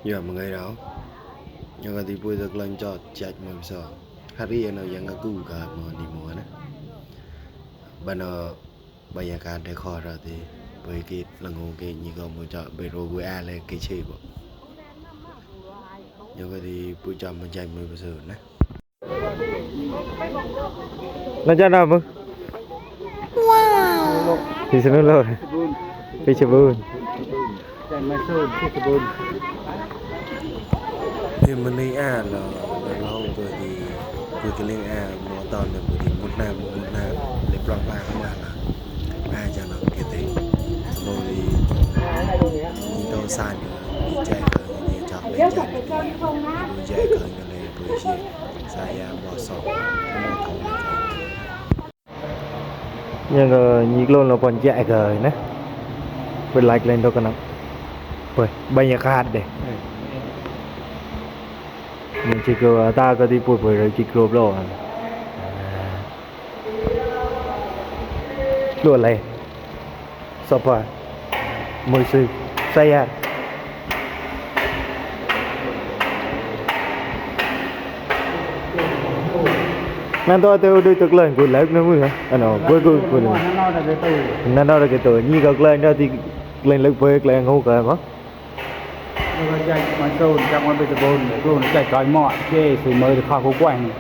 Ya mengai đâu. Yang kati pui tak lanjut chat mau bisa. Hari yang yang aku ka mau di mau na. Bana banyak kan de kho ra ti. Pui ki langu ki ni ko mo cha be ro gu a le ki che bo. Yang kati pui cha mo chat mau bisa na. Lanjut apa? Wow. Di sana lo. Peachbun. Dan masuk Peachbun. Thì mình đi là lâu rồi thì tôi cái lên mùa tòn thì thì một năm để plong ba không là cho nó cái tiền rồi thì tôi san đi chạy cờ thì chọc lên chạy đi chạy cờ như này buổi chiều saya bỏ sọt không có thầu Nhưng nhị luôn là còn chạy rồi nè. Bên like lên đâu cái nào. Vậy bây giờ khát đấy. Mình chỉ có ta có đi bụi rồi chỉ có rồi. Luôn lên. Sao phải? Mới sư say à. Nên tôi đi thực lên của lấy nó mới hả? Anh nào với của nên nó là cái tuổi như cực lên đó thì lên lực với lên ngu cả mất. Chạy mà sâu trong con Peachbun, luôn chạy còi mọ, chê sự mới được kho của quanh.